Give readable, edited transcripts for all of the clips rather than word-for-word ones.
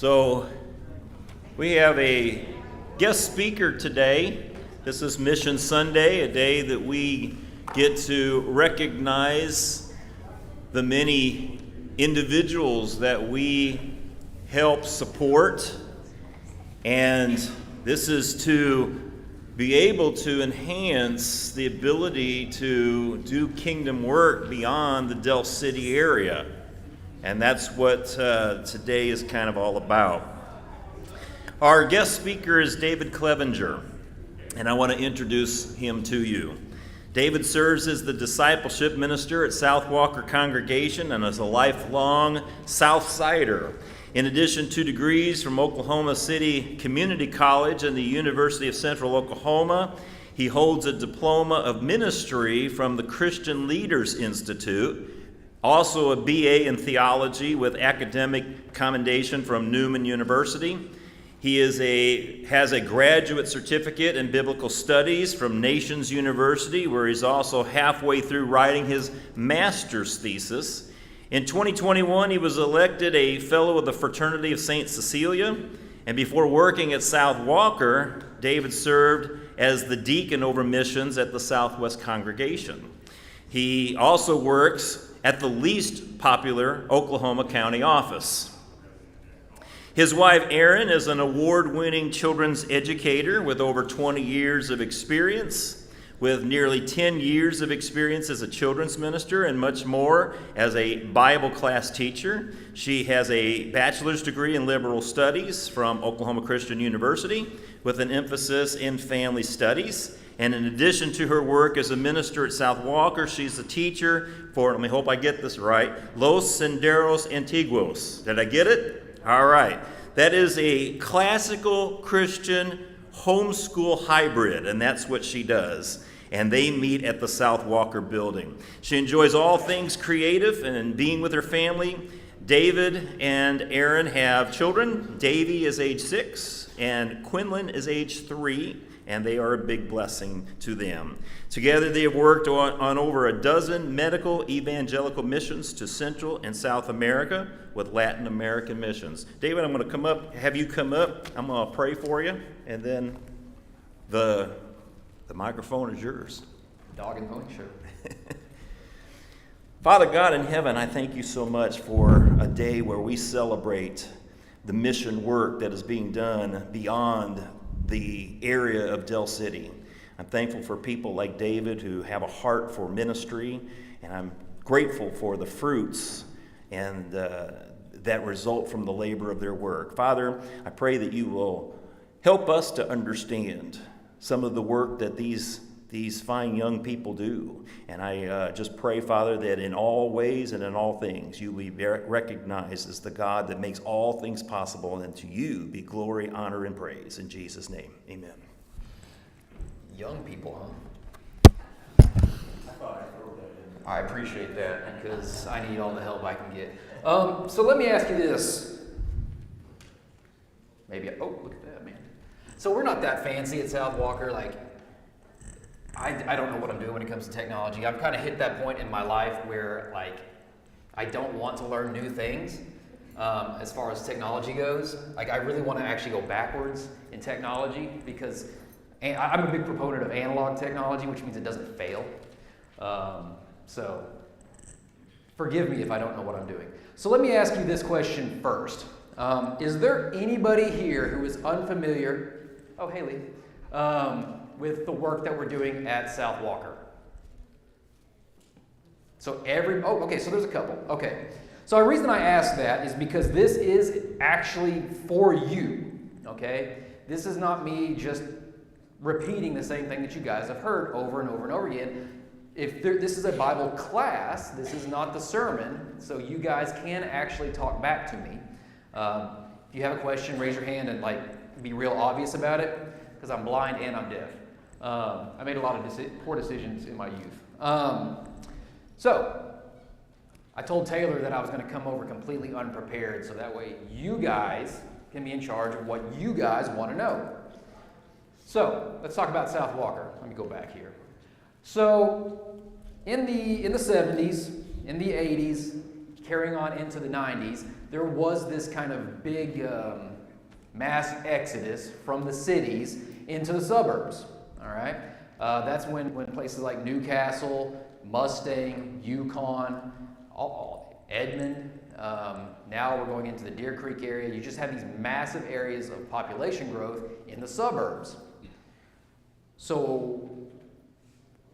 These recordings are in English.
So we have a guest speaker today. This is Mission Sunday, a day that we get to recognize the many individuals that we help support. And this is to be able to enhance the ability to do kingdom work beyond the Del City area. And that's what today is kind of all about. Our guest speaker is David Clevenger, and I want to introduce him to you. David serves as the discipleship minister at South Walker Congregation and is a lifelong Southsider. In addition to degrees from Oklahoma City Community College and the University of Central Oklahoma, he holds a diploma of ministry from the Christian Leaders Institute, also a BA in theology with academic commendation from Newman University. He has a graduate certificate in biblical studies from Nations University, where he's also halfway through writing his master's thesis. In 2021, he was elected a fellow of the Fraternity of St. Cecilia, and before working at South Walker, David served as the deacon over missions at the Southwest Congregation. He also works at the least popular Oklahoma County office. His wife, Erin, is an award-winning children's educator with over 20 years of experience, with nearly 10 years of experience as a children's minister and much more as a Bible class teacher. She has a bachelor's degree in liberal studies from Oklahoma Christian University with an emphasis in family studies. And in addition to her work as a minister at South Walker, she's a teacher for, let me hope I get this right, Los Senderos Antiguos. Did I get it? All right. That is a classical Christian homeschool hybrid, and that's what she does. And they meet at the South Walker building. She enjoys all things creative and being with her family. David and Erin have children. Davy is age 6, and Quinlan is age 3. And they are a big blessing to them. Together they have worked on over a dozen medical evangelical missions to Central and South America with Latin American missions. David, I'm going to have you come up. I'm going to pray for you, and then the microphone is yours. Dog and pony show. Father God in heaven, I thank you so much for a day where we celebrate the mission work that is being done beyond the area of Del City. I'm thankful for people like David who have a heart for ministry, and I'm grateful for the fruits and that result from the labor of their work. Father, I pray that you will help us to understand some of the work that these fine young people do. And I just pray, Father, that in all ways and in all things you will be recognized as the God that makes all things possible, and to you be glory, honor, and praise. In Jesus' name, amen. Young people, huh? I appreciate that because I need all the help I can get. So let me ask you this. Oh, look at that, man. So we're not that fancy at South Walker, I don't know what I'm doing when it comes to technology. I've kind of hit that point in my life where, I don't want to learn new things as far as technology goes. I really want to actually go backwards in technology because I'm a big proponent of analog technology, which means it doesn't fail. So forgive me if I don't know what I'm doing. So let me ask you this question first. Is there anybody here who is unfamiliar? Oh, Haley. With the work that we're doing at South Walker. So so there's a couple. Okay. So the reason I ask that is because this is actually for you, okay? This is not me just repeating the same thing that you guys have heard over and over and over again. This is a Bible class, this is not the sermon, so you guys can actually talk back to me. If you have a question, raise your hand and be real obvious about it, because I'm blind and I'm deaf. I made a lot of poor decisions in my youth. So I told Taylor that I was going to come over completely unprepared, so that way you guys can be in charge of what you guys want to know. So let's talk about South Walker. Let me go back here. So in the 70s, in the 80s, carrying on into the 90s, there was this kind of big mass exodus from the cities into the suburbs. All right, that's when places like Newcastle, Mustang, Yukon, Edmond. Now we're going into the Deer Creek area. You just have these massive areas of population growth in the suburbs. So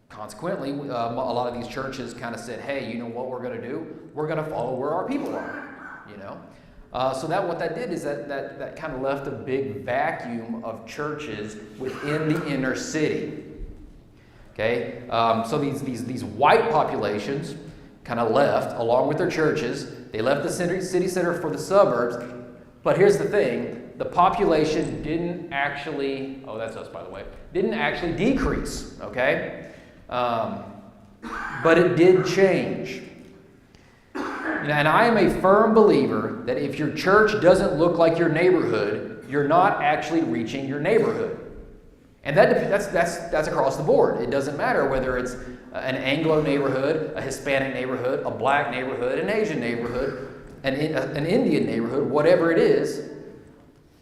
consequently, a lot of these churches kind of said, hey, you know what we're going to do? We're going to follow where our people are, you know? So what that did is that kind of left a big vacuum of churches within the inner city. Okay? So these white populations kind of left along with their churches. They left the city center for the suburbs. But here's the thing. The population didn't actually, oh, that's us, by the way, didn't actually decrease, okay? But it did change. And I am a firm believer that if your church doesn't look like your neighborhood, you're not actually reaching your neighborhood. And that's across the board. It doesn't matter whether it's an Anglo neighborhood, a Hispanic neighborhood, a black neighborhood, an Asian neighborhood, an Indian neighborhood, whatever it is.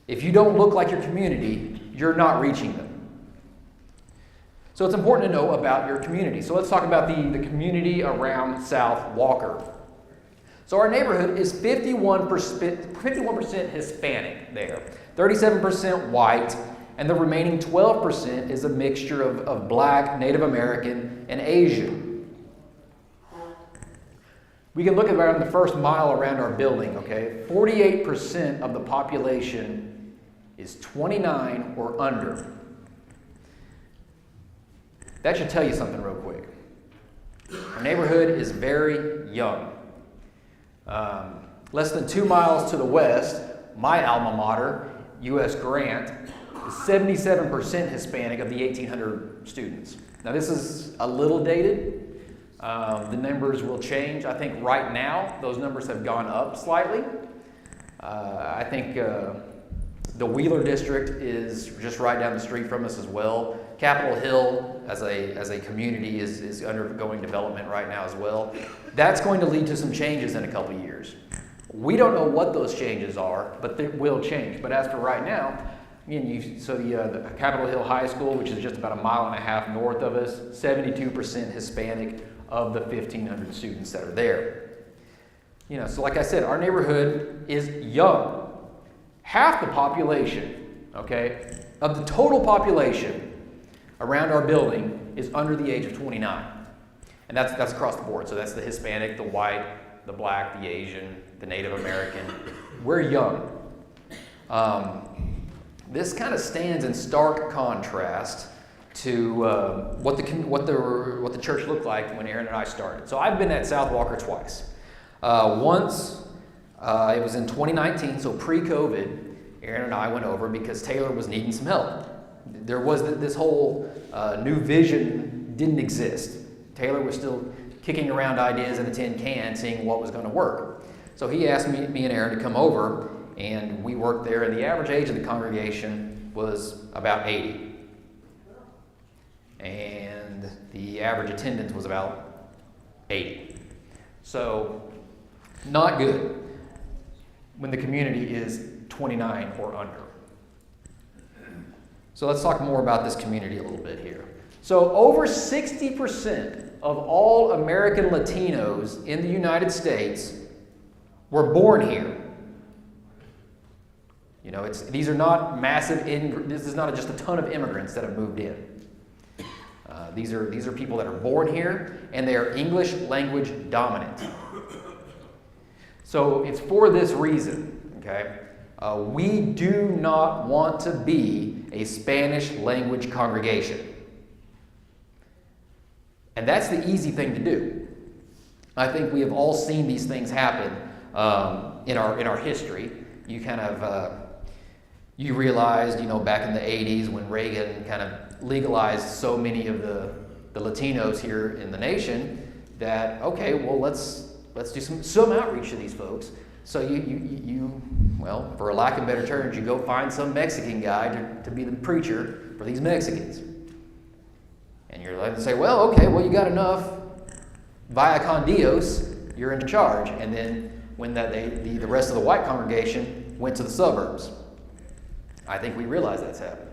If you don't look like your community, you're not reaching them. So it's important to know about your community. So let's talk about the community around South Walker. So our neighborhood is 51% Hispanic there, 37% white, and the remaining 12% is a mixture of black, Native American, and Asian. We can look at around the first mile around our building, okay? 48% of the population is 29 or under. That should tell you something real quick. Our neighborhood is very young. Less than 2 miles to the west, my alma mater, U.S. Grant, is 77% Hispanic of the 1,800 students. Now this is a little dated. The numbers will change. I think right now those numbers have gone up slightly. I think the Wheeler District is just right down the street from us as well. Capitol Hill as a community is undergoing development right now as well. That's going to lead to some changes in a couple of years. We don't know what those changes are, but they will change. But as for right now, the Capitol Hill High School, which is just about 1.5 miles north of us, 72% Hispanic of the 1,500 students that are there. So like I said, our neighborhood is young. Half the population, okay, of the total population around our building is under the age of 29. And that's across the board. So that's the Hispanic, the white, the black, the Asian, the Native American. We're young. This kind of stands in stark contrast to what the church looked like when Aaron and I started. So I've been at South Walker twice. Once, it was in 2019, so pre-COVID, Aaron and I went over because Taylor was needing some help. There was this whole new vision didn't exist. Taylor was still kicking around ideas in a tin can, seeing what was going to work. So he asked me and Aaron to come over, and we worked there, and the average age of the congregation was about 80. And the average attendance was about 80. So, not good when the community is 29 or under. So let's talk more about this community a little bit here. So over 60% of all American Latinos in the United States were born here. These are not massive, this is not just a ton of immigrants that have moved in. These are people that are born here, and they are English language dominant. So it's for this reason, okay? We do not want to be a Spanish language congregation. And that's the easy thing to do. I think we have all seen these things happen in our history. You kind of you realized, back in the 80s when Reagan kind of legalized so many of the Latinos here in the nation, that okay, well let's do some outreach to these folks. So you for a lack of better terms, you go find some Mexican guy to be the preacher for these Mexicans. And you're like to say, well, okay, well you got enough via con Dios, you're in charge. And then when the rest of the white congregation went to the suburbs. I think we realize that's happened.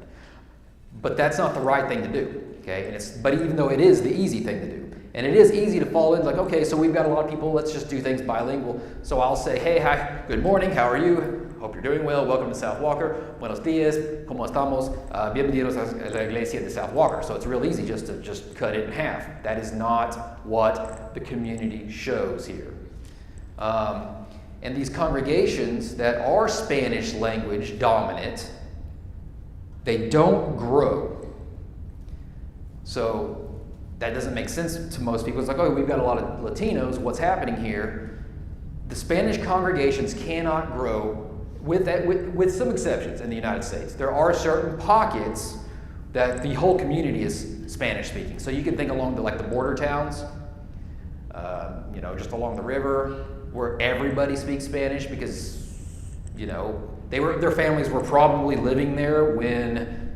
But that's not the right thing to do, okay? But even though it is the easy thing to do, and it is easy to fall in, like, okay, so we've got a lot of people, let's just do things bilingual. So I'll say, hey, hi, good morning, how are you? Hope you're doing well, welcome to South Walker. Buenos dias, ¿cómo estamos? Bienvenidos a la iglesia de South Walker. So it's real easy just to cut it in half. That is not what the community shows here. And these congregations that are Spanish language dominant, they don't grow. So that doesn't make sense to most people. It's like, oh, we've got a lot of Latinos. What's happening here? The Spanish congregations cannot grow, with some exceptions in the United States. There are certain pockets that the whole community is Spanish speaking. So you can think along the border towns, just along the river, where everybody speaks Spanish because, their families were probably living there when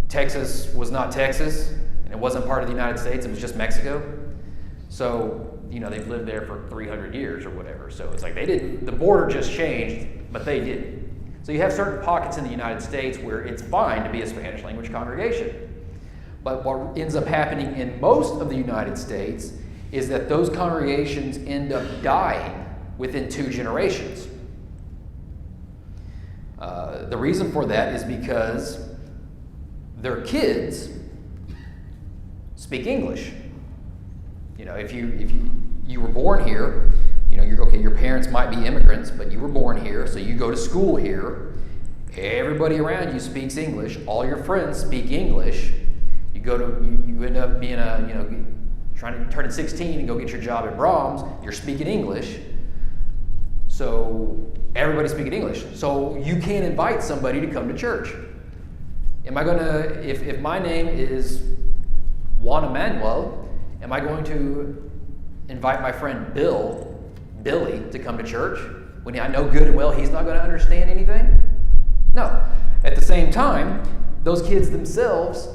Texas was not Texas and it wasn't part of the United States, it was just Mexico. So, they've lived there for 300 years or whatever. So it's like the border just changed, but they didn't. So you have certain pockets in the United States where it's fine to be a Spanish language congregation. But what ends up happening in most of the United States is that those congregations end up dying within 2 generations. The reason for that is because their kids speak English. If you were born here, your parents might be immigrants, but you were born here, so you go to school here. Everybody around you speaks English. All your friends speak English. You end up being trying to turn at 16 and go get your job at Brahms. You're speaking English. So everybody's speaking English. So you can't invite somebody to come to church. Am I gonna, if my name is Juan Emanuel, am I going to invite my friend Billy, to come to church when I know good and well he's not going to understand anything? No. At the same time, those kids themselves,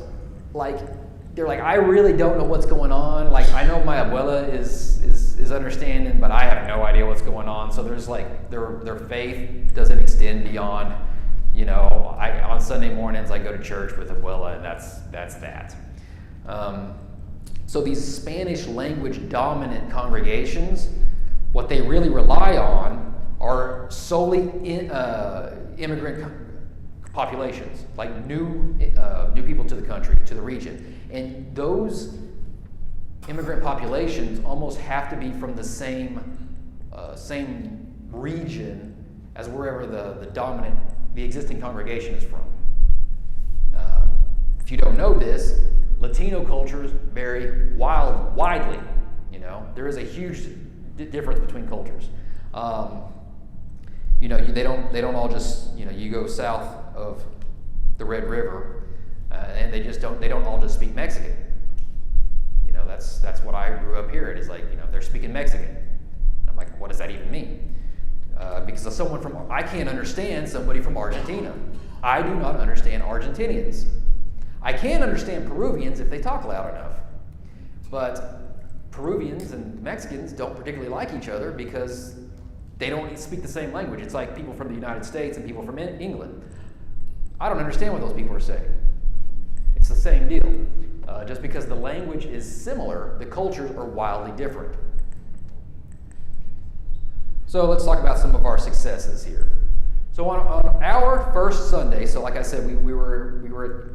they're like, I really don't know what's going on. I know my abuela is understanding, but I have no idea what's going on. So there's their faith doesn't extend beyond, on Sunday mornings I go to church with abuela, and that's that. So these Spanish language dominant congregations, what they really rely on are solely immigrant populations, like new people to the country, to the region. And those immigrant populations almost have to be from the same region as wherever the existing congregation is from. If you don't know this, Latino cultures vary widely. There is a huge difference between cultures. They don't all just, you go south of the Red River, and they don't all just speak Mexican. That's what I grew up here. It is they're speaking Mexican. I'm like, what does that even mean? Because I can't understand somebody from Argentina. I do not understand Argentinians. I can understand Peruvians if they talk loud enough. But Peruvians and Mexicans don't particularly like each other because they don't speak the same language. It's like people from the United States and people from England. I don't understand what those people are saying. It's the same deal. Just because the language is similar, the cultures are wildly different. So let's talk about some of our successes here. So on our first Sunday, so like I said, we were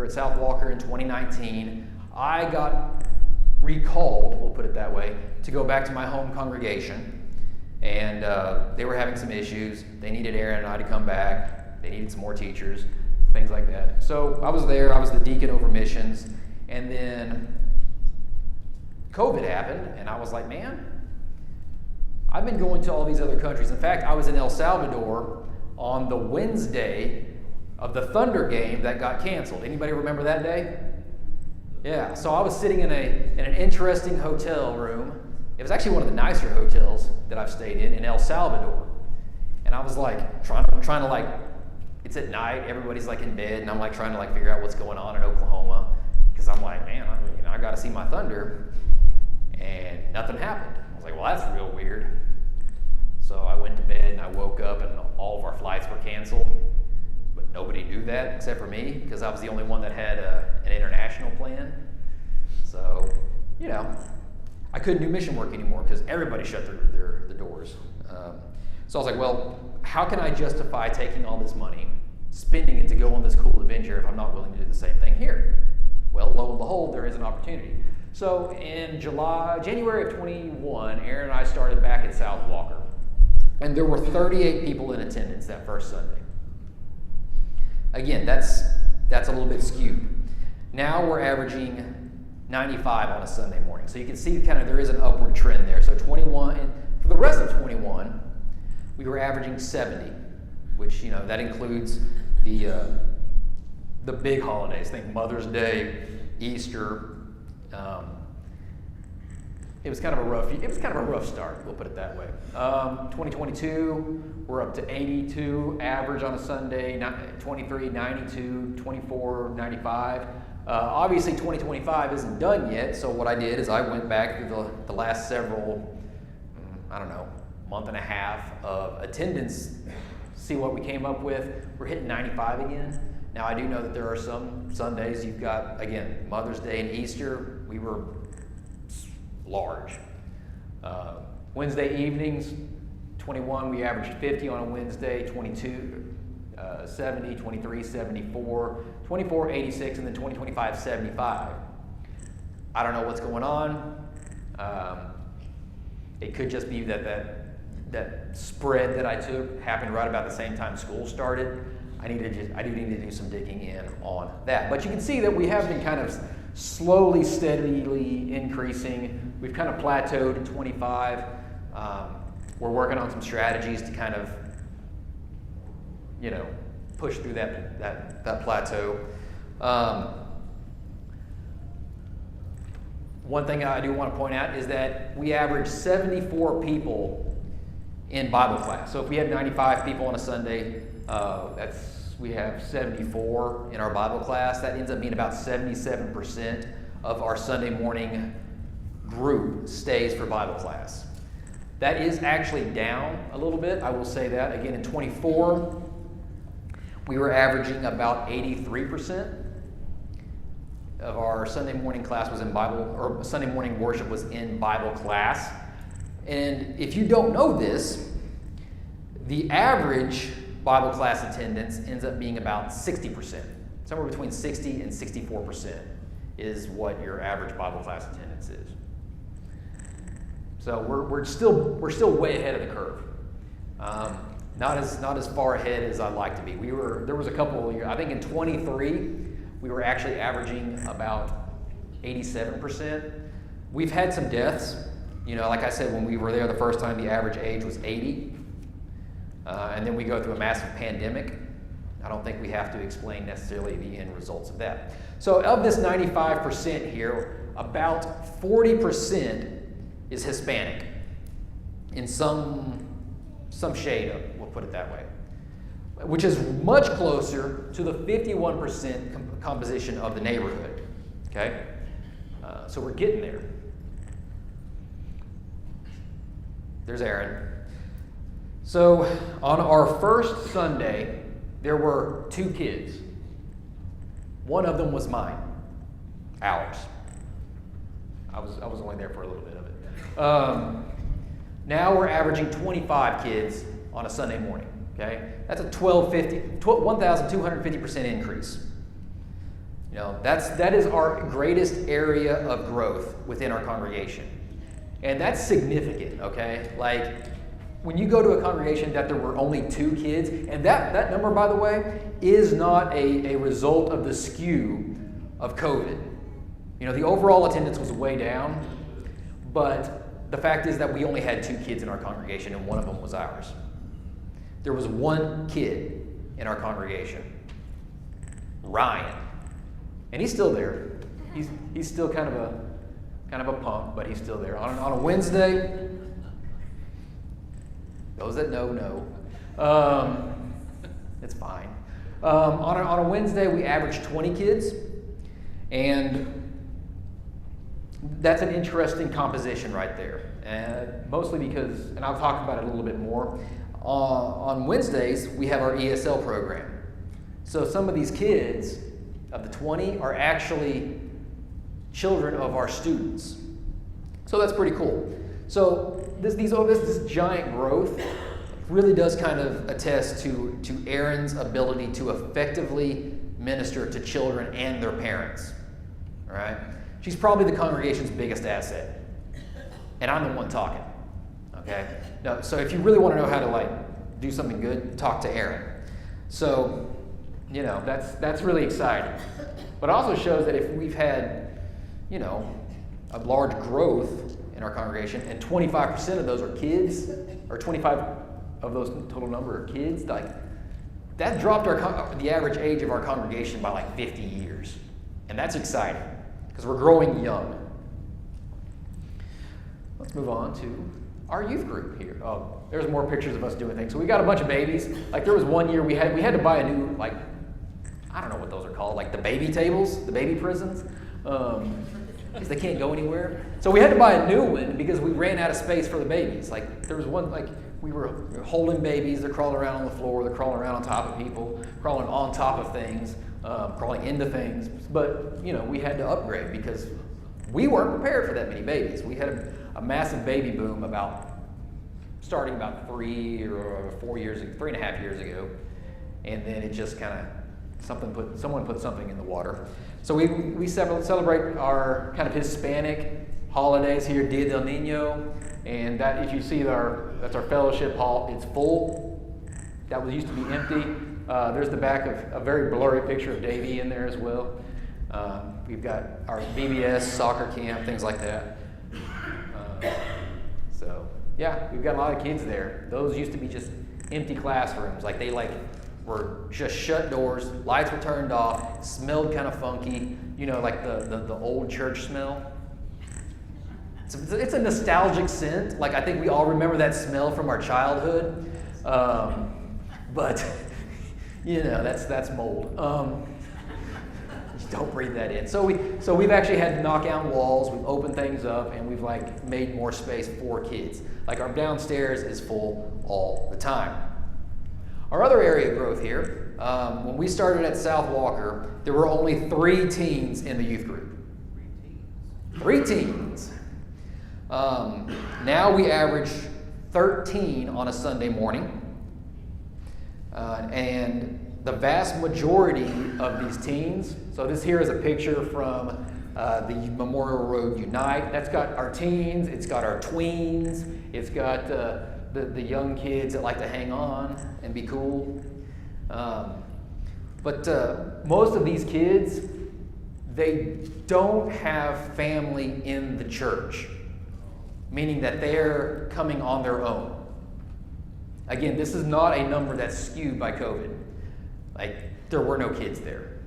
at South Walker in 2019. I got recalled, we'll put it that way, to go back to my home congregation. And they were having some issues. They needed Aaron and I to come back. They needed some more teachers, things like that. So I was there. I was the deacon over missions. And then COVID happened, and I was like, man, I've been going to all these other countries. In fact, I was in El Salvador on the Wednesday of the Thunder game that got canceled. Anybody remember that day? Yeah, so I was sitting in an interesting hotel room. It was actually one of the nicer hotels that I've stayed in El Salvador. And I was trying to it's at night, everybody's in bed, and I'm trying to figure out what's going on in Oklahoma. Because I'm like, man, I got to see my Thunder. And nothing happened. I was like, well, well, that's real weird. So I went to bed and I woke up and all of our flights were canceled. But nobody knew that except for me, because I was the only one that had an international plan. So, I couldn't do mission work anymore because everybody shut their doors. So I was like, well, how can I justify taking all this money, spending it to go on this cool adventure if I'm not willing to do the same thing here? Well, lo and behold, there is an opportunity. So in January of 21, Aaron and I started back at South Walker. And there were 38 people in attendance that first Sunday. Again, that's a little bit skewed. Now we're averaging 95 on a Sunday morning. So you can see kind of there is an upward trend there. So 21, and for the rest of 21, we were averaging 70, which, that includes the big holidays. Think Mother's Day, Easter. It was kind of a rough start, we'll put it that way. 2022, we're up to 82 average on a Sunday, 23, 92, 24, 95. Obviously 2025 isn't done yet, so what I did is I went back through the last several, month and a half of attendance, see what we came up with. We're hitting 95 again. Now I do know that there are some Sundays you've got, again, Mother's Day and Easter, we were large. Wednesday evenings, 21, we averaged 50 on a Wednesday, 22, 70, 23, 74, 24, 86, and then 2025, 75. I don't know what's going on. It could just be that spread that I took happened right about the same time school started. I do need to do some digging in on that. But you can see that we have been kind of slowly, steadily increasing. We've kind of plateaued at 25. We're working on some strategies to kind of, push through that plateau. One thing I do want to point out is that we average 74 people in Bible class. So if we had 95 people on a Sunday, we have 74 in our Bible class. That ends up being about 77% of our Sunday morning group stays for Bible class. That is actually down a little bit, I will say that. Again, in 24, we were averaging about 83% of our Sunday morning class was in Bible, or Sunday morning worship was in Bible class. And if you don't know this, the average Bible class attendance ends up being about 60%. Somewhere between 60 and 64% is what your average Bible class attendance is. So we're still way ahead of the curve. Not as far ahead as I'd like to be. There was a couple of years, I think in 23, we were actually averaging about 87%. We've had some deaths. Like I said, when we were there the first time, the average age was 80. And then we go through a massive pandemic. I don't think we have to explain necessarily the end results of that. So of this 95% here, about 40% is Hispanic in some shade of it, we'll put it that way, which is much closer to the 51% composition of the neighborhood. Okay? So we're getting there. There's Aaron. So on our first Sunday, there were 2 kids. One of them was mine, ours. I was only there for a little bit of it. Now we're averaging 25 kids on a Sunday morning. Okay, that's a 1,250% increase. That is our greatest area of growth within our congregation, and that's significant. Okay, like when you go to a congregation that there were only 2 kids, and that number, by the way, is not a result of the skew of COVID. The overall attendance was way down, but the fact is that we only had 2 kids in our congregation, and one of them was ours. There was 1 kid in our congregation, Ryan, and he's still there. He's still kind of a punk, but he's still there. On a Wednesday, those that know. It's fine. On a Wednesday, we averaged 20 kids, and that's an interesting composition right there. Mostly because, and I'll talk about it a little bit more, on Wednesdays we have our ESL program. So some of these kids of the 20 are actually children of our students. So that's pretty cool. So this giant growth really does kind of attest to Erin's ability to effectively minister to children and their parents. All right? She's probably the congregation's biggest asset. And I'm the one talking. Okay? No, so if you really want to know how to do something good, talk to Erin. So, that's really exciting. But it also shows that if we've had, a large growth in our congregation, and 25% of those are kids, or 25 of those total number are kids, that dropped the average age of our congregation by 50 years. And that's exciting, because we're growing young. Let's move on to our youth group here. Oh, there's more pictures of us doing things. So we got a bunch of babies. There was one year we had to buy a new, I don't know what those are called, the baby tables, the baby prisons, because they can't go anywhere. So we had to buy a new one because we ran out of space for the babies. There was one, we were holding babies, they're crawling around on the floor, they're crawling around on top of people, crawling on top of things, crawling into things. But, we had to upgrade because we weren't prepared for that many babies. We had a massive baby boom starting about 3 or 4 years, 3.5 years ago. And then it just kind of, someone put something in the water. So we celebrate our kind of Hispanic holidays here, Dia del Nino, and that, if you see that's our fellowship hall. It's full. That used to be empty. There's the back of a very blurry picture of Davey in there as well. We've got our BBS soccer camp, things like that. So yeah, we've got a lot of kids there. Those used to be just empty classrooms. They were just shut doors, lights were turned off, smelled kind of funky, the old church smell. It's a nostalgic scent. I think we all remember that smell from our childhood. But, that's mold. Don't breathe that in. So we've actually had to knock down walls, we've opened things up, and we've made more space for kids. Our downstairs is full all the time. Our other area of growth here, when we started at South Walker, there were only 3 teens in the youth group. 3 teens. Now we average 13 on a Sunday morning. And the vast majority of these teens, so this here is a picture from the Memorial Road Unite. That's got our teens, it's got our tweens, it's got the young kids that like to hang on and be cool. But most of these kids, they don't have family in the church, meaning that they're coming on their own. Again, this is not a number that's skewed by COVID. There were no kids there,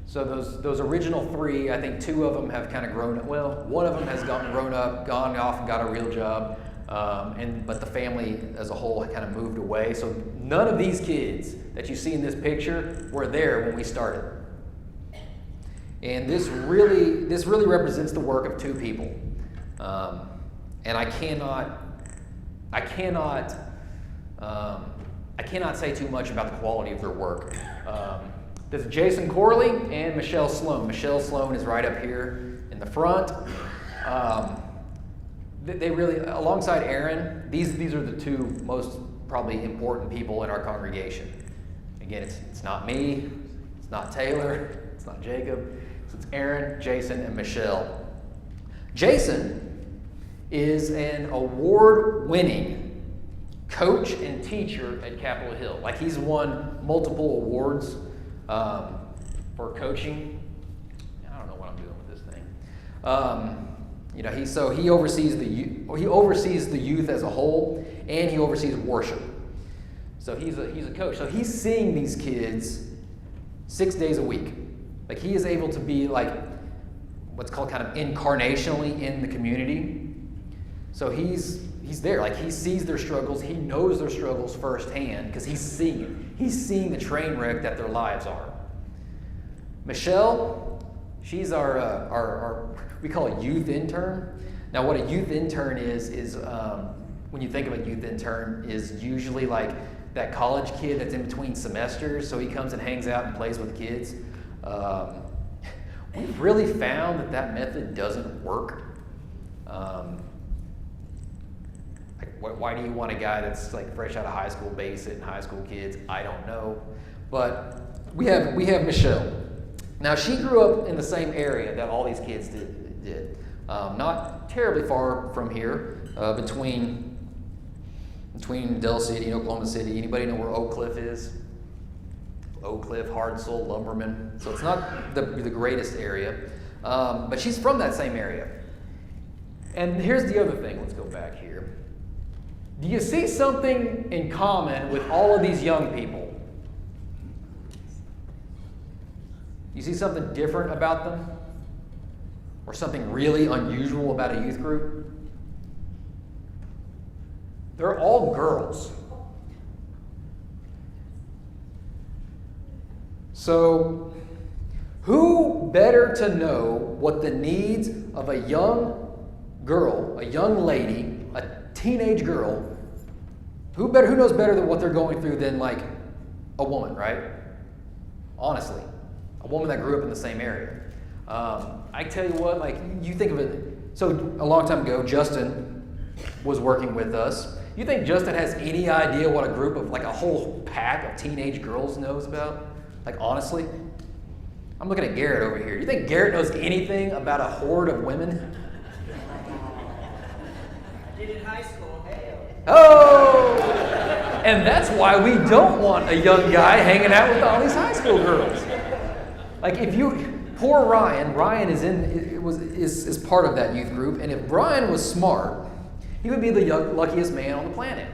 So those original 3, I think 2 of them have kind of grown up. Well, one of them has grown up, gone off and got a real job, but the family as a whole kind of moved away. So none of these kids that you see in this picture were there when we started. And this really represents the work of 2 people, and I cannot say too much about the quality of their work. This is Jason Corley and Michelle Sloan. Michelle Sloan is right up here in the front. They really, alongside Erin, these are the 2 most probably important people in our congregation. Again, it's not me, it's not Taylor, it's not Jacob. It's Erin, Jason, and Michelle. Jason is an award-winning coach and teacher at Capitol Hill. He's won multiple awards for coaching. I don't know what I'm doing with this thing. He oversees the youth as a whole, and he oversees worship. So he's a coach. So he's seeing these kids 6 days a week. He is able to be what's called kind of incarnationally in the community. So he's there. He sees their struggles. He knows their struggles firsthand because he's seeing it. He's seeing the train wreck that their lives are. Michelle She's our we call it youth intern. Now, what a youth intern is when you think of a youth intern, is usually like that college kid that's in between semesters, so he comes and hangs out and plays with kids. We've really found that method doesn't work. Why do you want a guy that's like fresh out of high school babysitting high school kids? I don't know. But we have Michelle. Now, she grew up in the same area that all these kids did. Not terribly far from here, between Del City and Oklahoma City. Anybody know where Oak Cliff is? Oak Cliff, Hartselle, Lumberman. So it's not the greatest area, but she's from that same area. And here's the other thing. Let's go back here. Do you see something in common with all of these young people? You see something different about them? Or something really unusual about a youth group? They're all girls. So, who better to know what the needs of a young girl, a young lady, a teenage girl, who knows better than what they're going through than like a woman, right? Honestly, a woman that grew up in the same area. I tell you what, like you think of it. So a long time ago, Justin was working with us. You think Justin has any idea what a group of like a whole pack of teenage girls knows about? Like honestly, I'm looking at Garrett over here. You think Garrett knows anything about a horde of women? I did in high school. Hey. Oh! And that's why we don't want a young guy hanging out with all these high school girls. Like if you, poor Ryan is part of that youth group, and if Brian was smart, he would be the luckiest man on the planet.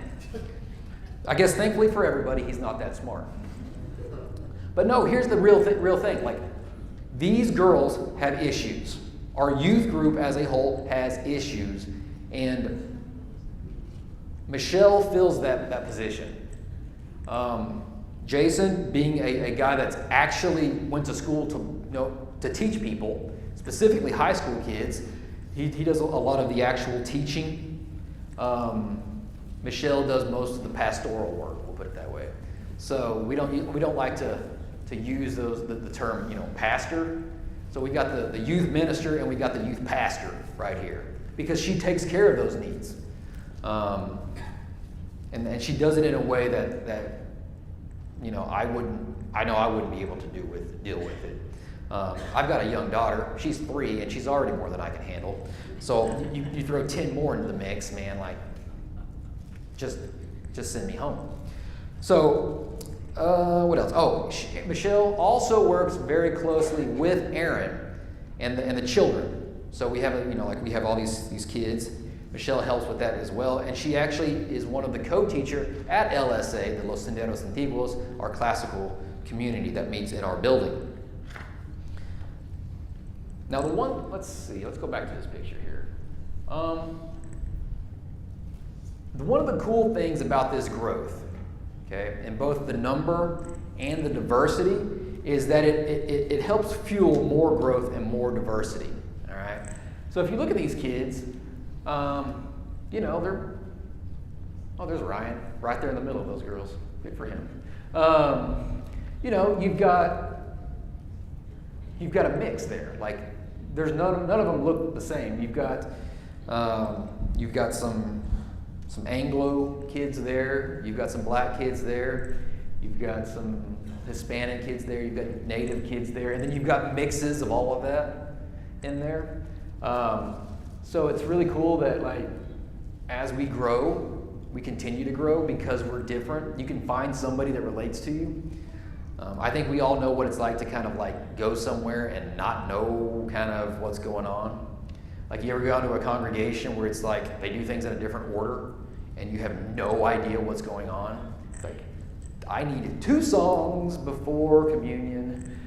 I guess thankfully for everybody, he's not that smart. But no, here's the real thing. Like these girls have issues. Our youth group as a whole has issues, and Michelle fills that position. Jason, being a guy that's actually went to school to teach people, specifically high school kids, he does a lot of the actual teaching. Michelle does most of the pastoral work. We'll put it that way. So we don't like to use the term pastor. So we got the youth minister and we got the youth pastor right here because she takes care of those needs. And she does it in a way that I wouldn't be able to deal with it. I've got a young daughter. She's 3, and she's already more than I can handle. So you throw 10 more into the mix, man. Like, just send me home. So what else? Oh, Michelle also works very closely with Aaron and the children. So we have we have all these kids. Michelle helps with that as well, and she actually is one of the co-teacher at LSA, the Los Senderos Antiguos, our classical community that meets in our building. Now let's go back to this picture here. One of the cool things about this growth, okay, in both the number and the diversity, is that it helps fuel more growth and more diversity. All right. So if you look at these kids, there's Ryan right there in the middle of those girls. Good for him. You've got a mix there. Like there's none of them look the same. You've got some Anglo kids there. You've got some black kids there. You've got some Hispanic kids there. You've got native kids there, and then you've got mixes of all of that in there. So it's really cool that as we grow, we continue to grow because we're different. You can find somebody that relates to you. I think we all know what it's like to kind of go somewhere and not know kind of what's going on. Like you ever go into a congregation where it's like they do things in a different order and you have no idea what's going on. It's like, I needed 2 songs before communion.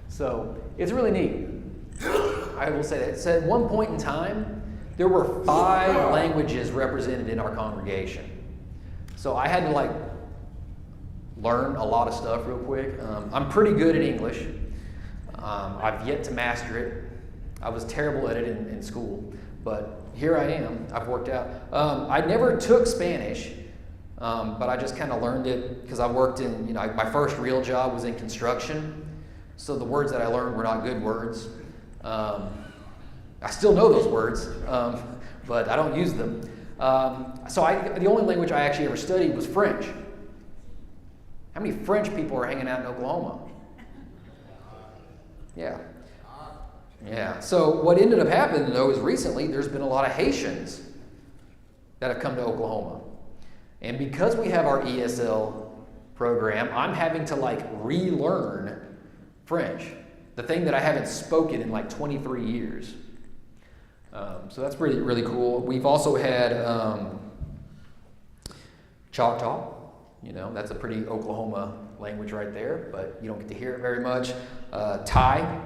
So it's really neat. I will say that. So at one point in time, there were 5 languages represented in our congregation. So I had to learn a lot of stuff real quick. I'm pretty good at English. I've yet to master it. I was terrible at it in school, but here I am. I've worked out. I never took Spanish, but I just kind of learned it because I worked in, my first real job was in construction. So the words that I learned were not good words. I still know those words, but I don't use them. The only language I actually ever studied was French. How many French people are hanging out in Oklahoma? Yeah. So what ended up happening, though, is recently there's been a lot of Haitians that have come to Oklahoma. And because we have our ESL program, I'm having to relearn French, the thing that I haven't spoken in 23 years. So that's really, really cool. We've also had Choctaw. That's a pretty Oklahoma language right there, but you don't get to hear it very much. Thai,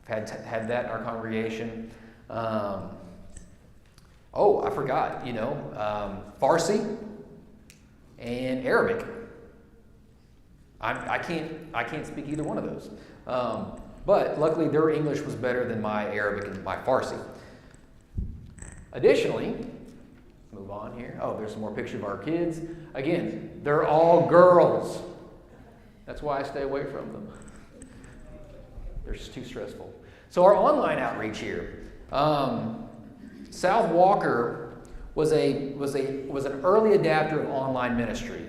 had that in our congregation. I forgot, Farsi and Arabic. I can't speak either one of those. But luckily their English was better than my Arabic and my Farsi. Additionally, move on here. Oh, there's some more pictures of our kids. Again, they're all girls. That's why I stay away from them. They're just too stressful. So our online outreach here. South Walker was an early adapter of online ministry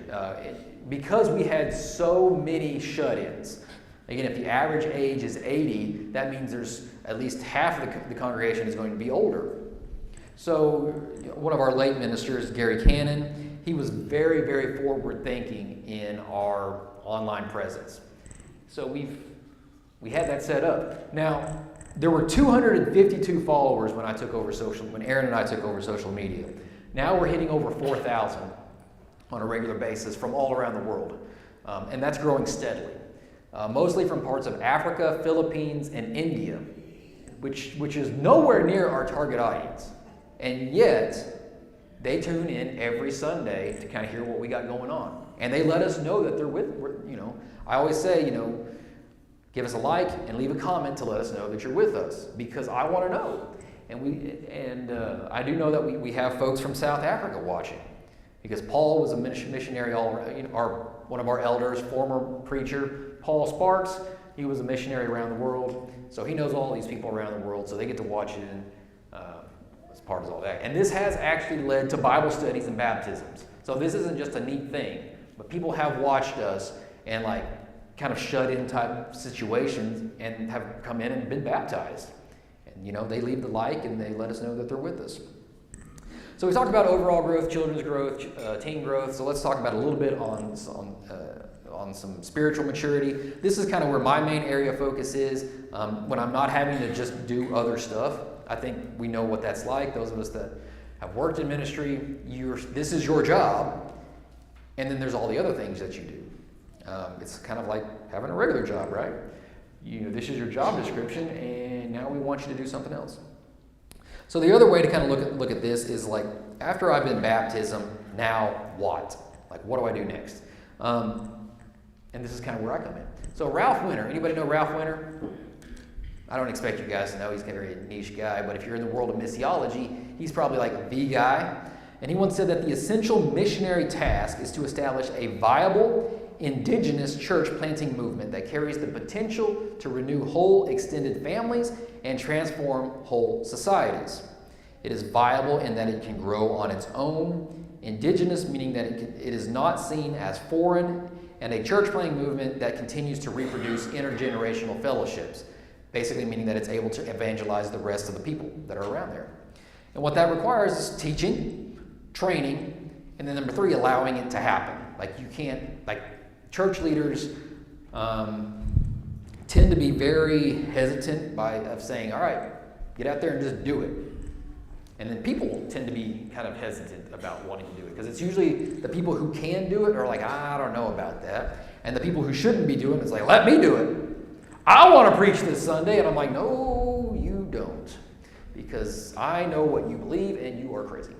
because we had so many shut-ins. Again, if the average age is 80, that means there's at least half of the congregation is going to be older. So one of our late ministers, Gary Cannon, he was very, very forward-thinking in our online presence. So we had that set up. Now, there were 252 followers when Aaron and I took over social media. Now we're hitting over 4,000 on a regular basis from all around the world. And that's growing steadily. Mostly from parts of Africa, Philippines, and India, which is nowhere near our target audience. And yet, they tune in every Sunday to kind of hear what we got going on. And they let us know that they're I always say, give us a like and leave a comment to let us know that you're with us, because I want to know. And I do know that we have folks from South Africa watching, because Paul was a missionary all around. One of our elders, former preacher, Paul Sparks, he was a missionary around the world. So he knows all these people around the world, so they get to watch it as part of all that. And this has actually led to Bible studies and baptisms. So this isn't just a neat thing, but people have watched us and kind of shut-in type situations and have come in and been baptized. And they leave the like and they let us know that they're with us. So we talked about overall growth, children's growth, teen growth. So let's talk about a little bit on some spiritual maturity. This is kind of where my main area of focus is. When I'm not having to just do other stuff, I think we know what that's like. Those of us that have worked in ministry, this is your job, and then there's all the other things that you do. It's kind of like having a regular job, right? This is your job description, and now we want you to do something else. So the other way to kind of look at this is after I've been baptism, now what? What do I do next? And this is kind of where I come in. So Ralph Winter, anybody know Ralph Winter? I don't expect you guys to know. He's a very niche guy, but if you're in the world of missiology, he's probably the guy. And he once said that the essential missionary task is to establish a viable indigenous church planting movement that carries the potential to renew whole extended families and transform whole societies. It is viable in that it can grow on its own. Indigenous meaning that it is not seen as foreign, and a church planting movement that continues to reproduce intergenerational fellowships, basically meaning that it's able to evangelize the rest of the people that are around there. And what that requires is teaching, training, and then number 3, allowing it to happen. You can't, church leaders tend to be very hesitant of saying, all right, get out there and just do it. And then people tend to be kind of hesitant about wanting to do it, because it's usually the people who can do it are I don't know about that. And the people who shouldn't be doing it is let me do it. I want to preach this Sunday. And I'm no, you don't, because I know what you believe and you are crazy.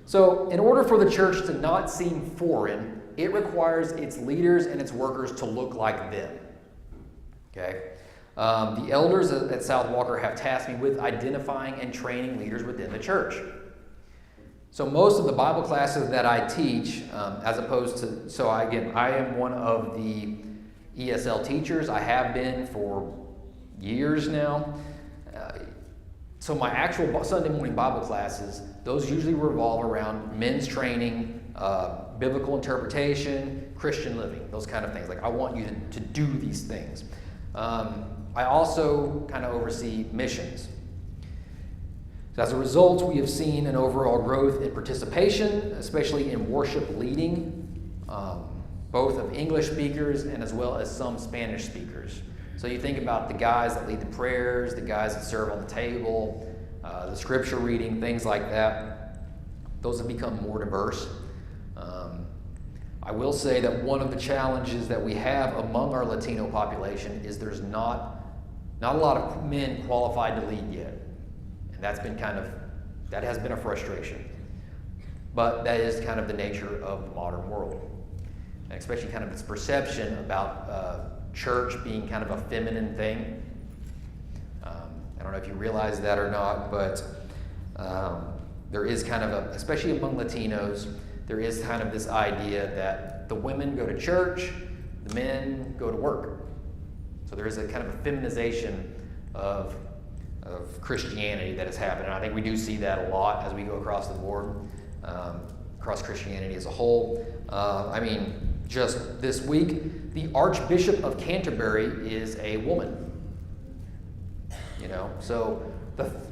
So in order for the church to not seem foreign, it requires its leaders and its workers to look like them. Okay? The elders at South Walker have tasked me with identifying and training leaders within the church. So most of the Bible classes that I teach, as opposed to, so I am one of the ESL teachers. I have been for years now. So my actual Sunday morning Bible classes, those usually revolve around men's training, biblical interpretation, Christian living, those kind of things. Like, I want you to do these things. I also kind of oversee missions. So as a result, we have seen an overall growth in participation, especially in worship leading, both of English speakers and as well as some Spanish speakers. So you think about the guys that lead the prayers, the guys that serve on the table, the scripture reading, things like that. Those have become more diverse. I will say that one of the challenges that we have among our Latino population is there's not a lot of men qualified to lead yet. And that has been a frustration. But that is kind of the nature of the modern world. And especially kind of this perception about church being kind of a feminine thing. I don't know if you realize that or not, but there is kind of especially among Latinos, there is kind of this idea that the women go to church, the men go to work. So there is a kind of a feminization of Christianity that has happened. And I think we do see that a lot as we go across the board, across Christianity as a whole. Just this week, the Archbishop of Canterbury is a woman. So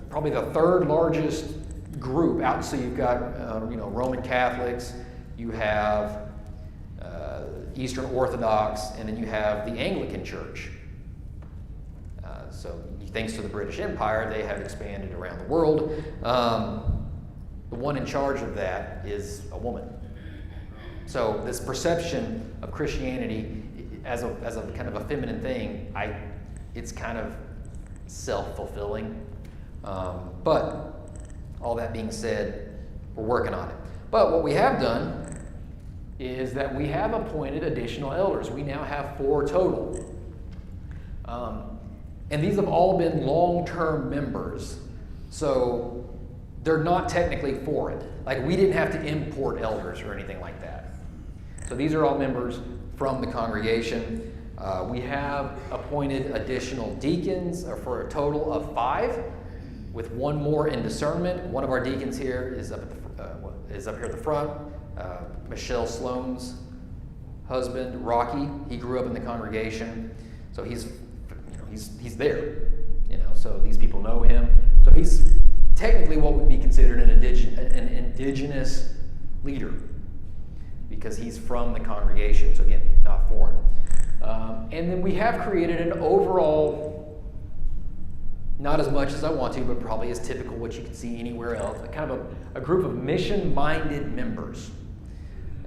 probably the third largest group out. So you've got Roman Catholics, you have Eastern Orthodox, and then you have the Anglican Church. So thanks to the British Empire, they have expanded around the world. The one in charge of that is a woman. So this perception of Christianity as a kind of a feminine thing, it's kind of self-fulfilling. But all that being said, we're working on it. But what we have done is that we have appointed additional elders. We now have 4 total. And these have all been long-term members. So they're not technically foreign. Like, we didn't have to import elders or anything like that. So these are all members from the congregation. We have appointed additional deacons for a total of 5, with 1 more in discernment. One of our deacons here is up here at the front. Michelle Sloan's husband, Rocky. He grew up in the congregation, so he's there. So these people know him. So he's technically what would be considered an indigenous leader, because he's from the congregation. So again, not foreign. And then we have created an overall, not as much as I want to, but probably as typical what you can see anywhere else, a group of mission-minded members.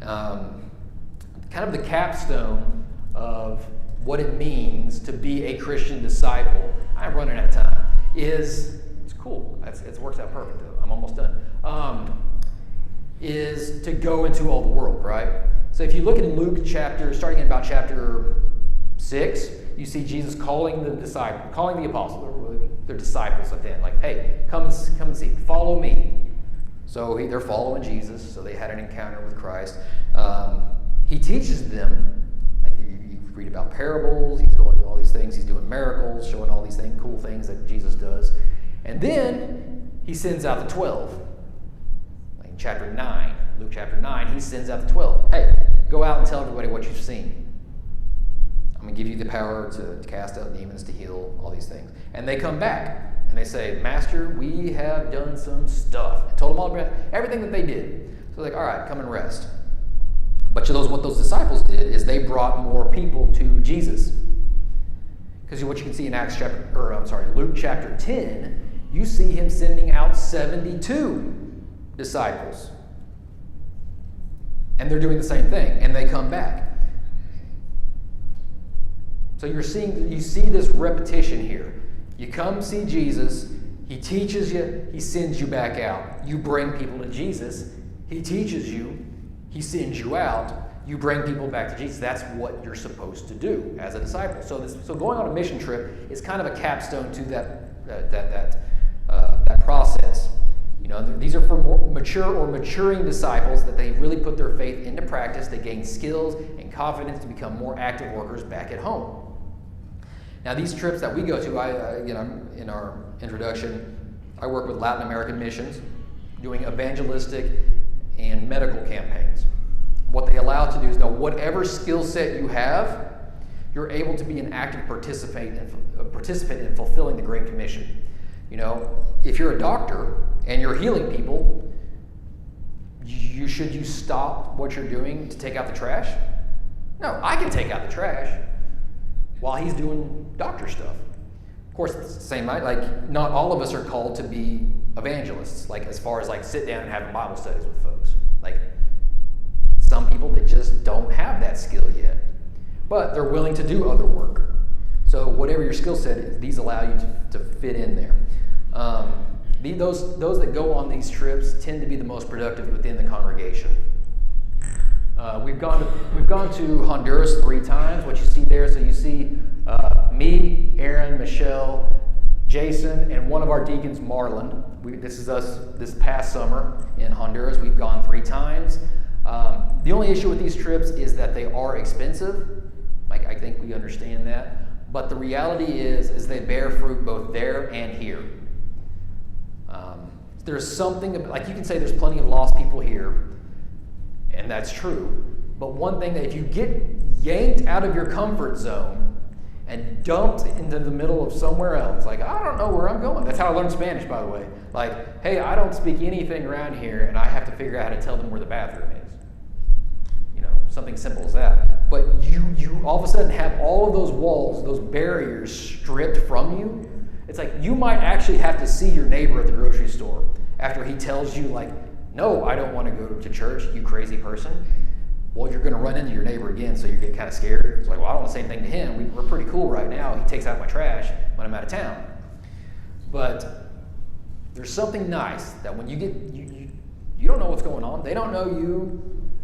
Kind of the capstone of what it means to be a Christian disciple. I'm running out of time. It's cool. It works out perfect, though. I'm almost done. Is to go into all the world, right? So if you look at Luke starting at about chapter 6, you see Jesus calling the apostles, their disciples at the end, like, hey, come and see, follow me. So they're following Jesus, so they had an encounter with Christ. He teaches them, like you read about parables, he's going to all these things, he's doing miracles, showing all these cool things that Jesus does. And then he sends out the 12. Like in chapter 9, Luke chapter 9, he sends out the 12. Hey, go out and tell everybody what you've seen. I'm going to give you the power to cast out demons, to heal, all these things. And they come back and they say, Master, we have done some stuff. And told them all about everything that they did. So they're like, all right, come and rest. But what those disciples did is they brought more people to Jesus. Because what you can see in Luke chapter 10, you see him sending out 72 disciples. And they're doing the same thing, and they come back. So you see this repetition here. You come see Jesus, he teaches you, he sends you back out. You bring people to Jesus, he teaches you, he sends you out, You bring people back to Jesus. That's what you're supposed to do as a disciple. So going on a mission trip is kind of a capstone to that process. You know, these are for more mature or maturing disciples that they really put their faith into practice. They gain skills and confidence to become more active workers back at home. Now, these trips that we go to, in our introduction, I work with Latin American missions, doing evangelistic and medical campaigns. What they allow to do is, whatever skill set you have, you're able to be an active participant in fulfilling the Great Commission. You know, if you're a doctor and you're healing people, should you stop what you're doing to take out the trash? No, I can take out the trash while he's doing doctor stuff. Of course, it's the same, like not all of us are called to be evangelists, like as far as like sit down and have Bible studies with folks. Like some people that just don't have that skill yet, but they're willing to do other work. So whatever your skill set is, these allow you to fit in there. Those that go on these trips tend to be the most productive within the congregation. We've gone to Honduras 3 times. What you see there, so you see me, Aaron, Michelle, Jason, and one of our deacons, Marlon. This is us this past summer in Honduras. We've gone 3 times. The only issue with these trips is that they are expensive. Like, I think we understand that. But the reality is they bear fruit both there and here. There's something, like you can say there's plenty of lost people here, and that's true. But one thing that if you get yanked out of your comfort zone and dumped into the middle of somewhere else, like, I don't know where I'm going. That's how I learned Spanish, by the way. Like, hey, I don't speak anything around here, and I have to figure out how to tell them where the bathroom is. You know, something simple as that. But you all of a sudden have all of those walls, those barriers stripped from you. It's like you might actually have to see your neighbor at the grocery store after he tells you, like, no, I don't want to go to church, you crazy person. Well, you're going to run into your neighbor again, so you get kind of scared. It's like, well, I don't want to say anything to him. We're pretty cool right now. He takes out my trash when I'm out of town. But there's something nice that when you get, you don't know what's going on. They don't know you.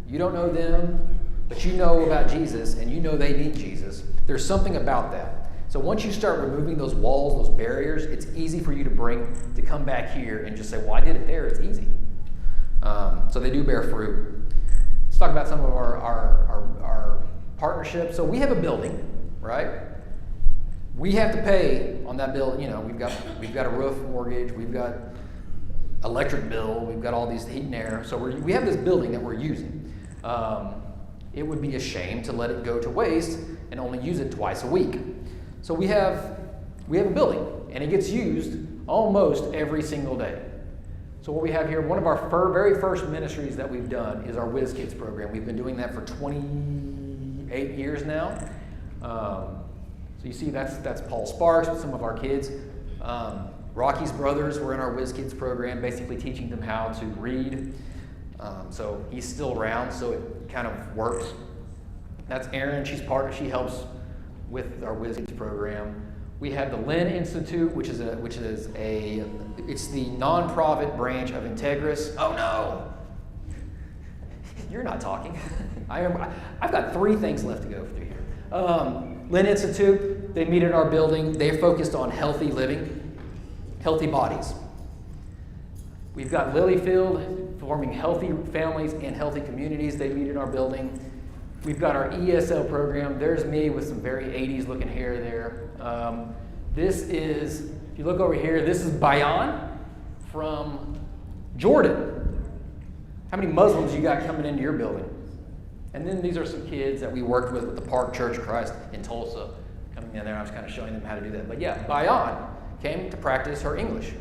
You don't know them. But you know about Jesus, and you know they need Jesus. There's something about that. So once you start removing those walls, those barriers, it's easy for you to come back here and just say, well, I did it there. It's easy. So they do bear fruit. Let's talk about some of our partnerships. So we have a building, right? We have to pay on that building. You know, we've got a roof mortgage, we've got electric bill, we've got all these heat and air. So we have this building that we're using. It would be a shame to let it go to waste and only use it twice a week. So we have a building, and it gets used almost every single day. So what we have here, one of our very first ministries that we've done is our Whiz Kids program. We've been doing that for 28 years now. So you see that's Paul Sparks with some of our kids. Rocky's brothers were in our Whiz Kids program, basically teaching them how to read. So he's still around, so it kind of works. That's Erin. She helps with our Whiz Kids program. We have the Lynn Institute, which is it's the nonprofit branch of Integris. Oh no, you're not talking. I've got 3 things left to go through here. Lynn Institute, they meet in our building. They're focused on healthy living, healthy bodies. We've got Lilyfield, forming healthy families and healthy communities. They meet in our building. We've got our ESL program. There's me with some very 80s looking hair there. This is, if you look over here, this is Bayan from Jordan. How many Muslims you got coming into your building? And then these are some kids that we worked with the Park Church of Christ in Tulsa. Coming in there, I was kind of showing them how to do that. But yeah, Bayan came to practice her English.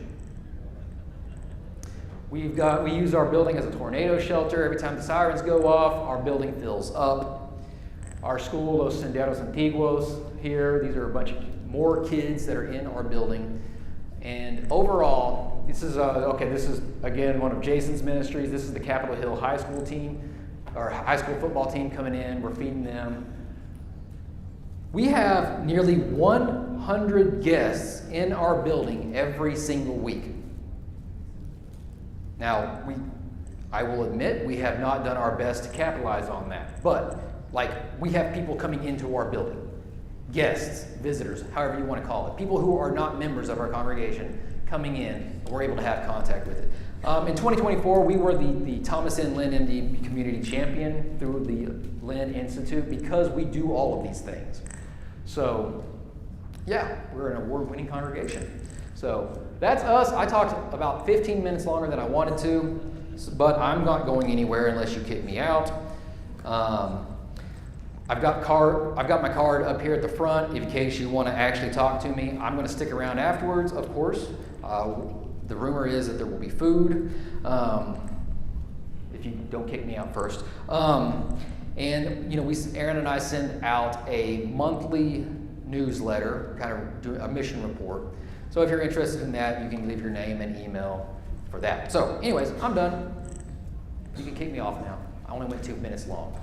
We use our building as a tornado shelter. Every time the sirens go off, our building fills up. Our school, Los Senderos Antiguos here, these are a bunch of more kids that are in our building. And overall, this is again one of Jason's ministries. This is the Capitol Hill High School team, our high school football team coming in. We're feeding them. We have nearly 100 guests in our building every single week. Now, I will admit we have not done our best to capitalize on that. But, like, we have people coming into our building. Guests, visitors, however you want to call it. People who are not members of our congregation coming in, and we're able to have contact with it. In 2024, we were the Thomas N. Lynn MD Community Champion through the Lynn Institute because we do all of these things. So, yeah, we're an award-winning congregation. So that's us. I talked about 15 minutes longer than I wanted to, but I'm not going anywhere unless you kick me out. I've got my card up here at the front in case you want to actually talk to me. I'm going to stick around afterwards, of course. The rumor is that there will be food, if you don't kick me out first. And you know, Aaron and I send out a monthly newsletter, kind of do a mission report. So if you're interested in that, you can leave your name and email for that. So, anyways, I'm done. You can kick me off now. I only went 2 minutes long.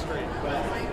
street, but